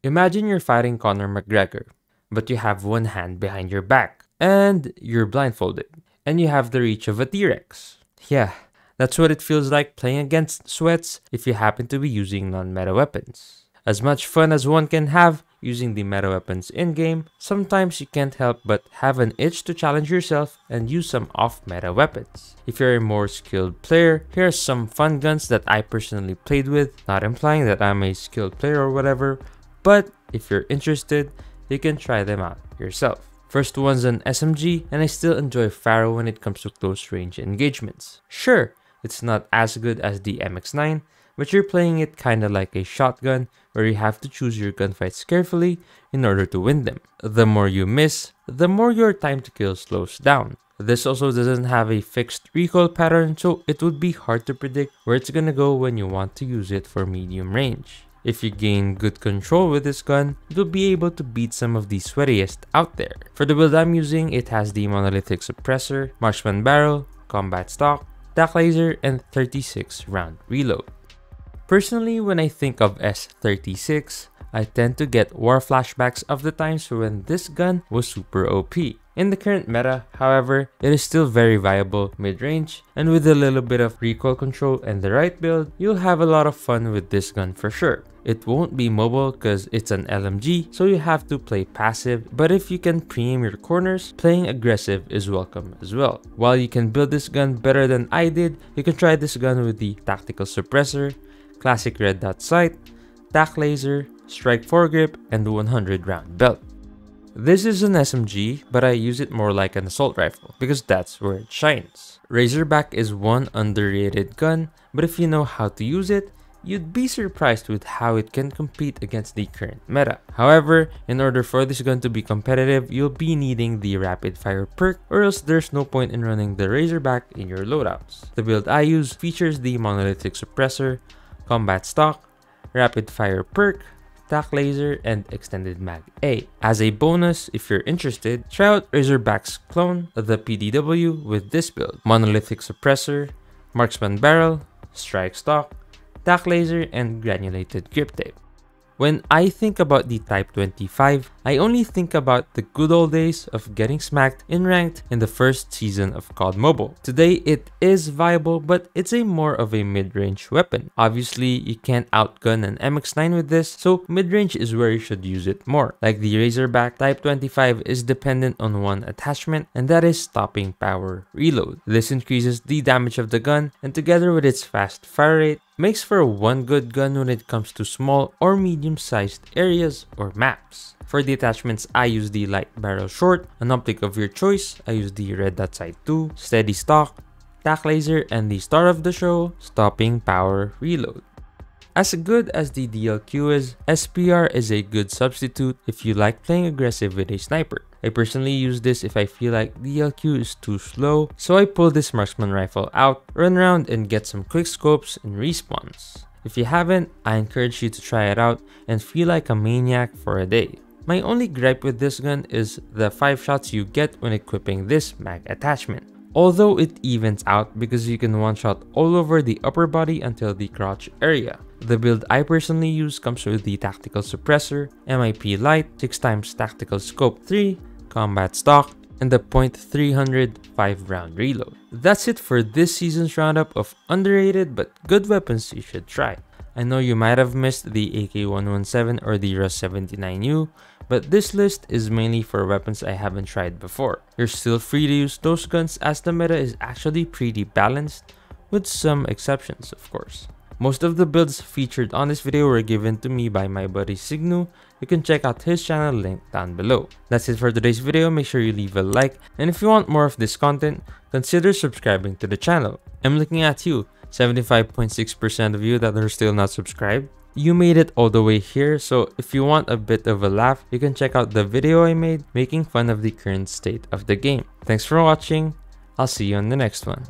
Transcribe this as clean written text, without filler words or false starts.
Imagine you're fighting Conor McGregor, but you have one hand behind your back, and you're blindfolded, and you have the reach of a T-Rex. Yeah, that's what it feels like playing against sweats if you happen to be using non-meta weapons. As much fun as one can have using the meta weapons in-game, sometimes you can't help but have an itch to challenge yourself and use some off-meta weapons. If you're a more skilled player, here are some fun guns that I personally played with, not implying that I'm a skilled player or whatever, but if you're interested, you can try them out yourself. First one's an SMG, and I still enjoy Pharaoh when it comes to close range engagements. Sure, it's not as good as the MX-9, but you're playing it kinda like a shotgun where you have to choose your gunfights carefully in order to win them. The more you miss, the more your time to kill slows down. This also doesn't have a fixed recoil pattern, so it would be hard to predict where it's gonna go when you want to use it for medium range. If you gain good control with this gun, you'll be able to beat some of the sweatiest out there. For the build I'm using, it has the monolithic suppressor, marksman barrel, combat stock, tac laser, and 36 round reload. Personally, when I think of S36, I tend to get war flashbacks of the times when this gun was super OP. In the current meta, however, it is still very viable mid-range, and with a little bit of recoil control and the right build, you'll have a lot of fun with this gun for sure. It won't be mobile because it's an LMG, so you have to play passive, but if you can pre-aim your corners, playing aggressive is welcome as well. While you can build this gun better than I did, you can try this gun with the tactical suppressor, classic red dot sight, tac laser, strike foregrip, and 100 round belt. This is an SMG, but I use it more like an assault rifle because that's where it shines. Razorback is one underrated gun, but if you know how to use it, you'd be surprised with how it can compete against the current meta. However, in order for this gun to be competitive, you'll be needing the rapid fire perk, or else there's no point in running the Razorback in your loadouts. The build I use features the monolithic suppressor, combat stock, rapid fire perk, tac laser, and extended mag A. As a bonus, if you're interested, try out Razorback's clone, the PDW, with this build: monolithic suppressor, marksman barrel, strike stock, tac laser, and granulated grip tape. When I think about the Type 25, I only think about the good old days of getting smacked in ranked in the first season of COD Mobile. Today it is viable, but it's a more of a mid-range weapon. Obviously, you can't outgun an MX-9 with this, so mid-range is where you should use it more. Like the Razorback, Type 25 is dependent on one attachment, and that is stopping power reload. This increases the damage of the gun, and together with its fast fire rate, makes for one good gun when it comes to small or medium-sized areas or maps. For the attachments, I use the light barrel short, an optic of your choice. I use the red dot sight 2, steady stock, tac laser, and the star of the show, stopping power reload. As good as the DLQ is, SPR is a good substitute if you like playing aggressive with a sniper. I personally use this if I feel like DLQ is too slow, so I pull this marksman rifle out, run around, and get some quick scopes and respawns. If you haven't, I encourage you to try it out and feel like a maniac for a day. My only gripe with this gun is the 5 shots you get when equipping this mag attachment. Although it evens out because you can one-shot all over the upper body until the crotch area. The build I personally use comes with the tactical suppressor, MIP light, 6x tactical scope 3, combat stock, and the .300 5-round reload. That's it for this season's roundup of underrated but good weapons you should try. I know you might have missed the AK-117 or the Rus-79U, but this list is mainly for weapons I haven't tried before. You're still free to use those guns as the meta is actually pretty balanced, with some exceptions of course. Most of the builds featured on this video were given to me by my buddy Signu. You can check out his channel linked down below. That's it for today's video. Make sure you leave a like, and if you want more of this content, consider subscribing to the channel. I'm looking at you, 75.6% of you that are still not subscribed. You made it all the way here, so if you want a bit of a laugh, you can check out the video I made making fun of the current state of the game. Thanks for watching. I'll see you on the next one.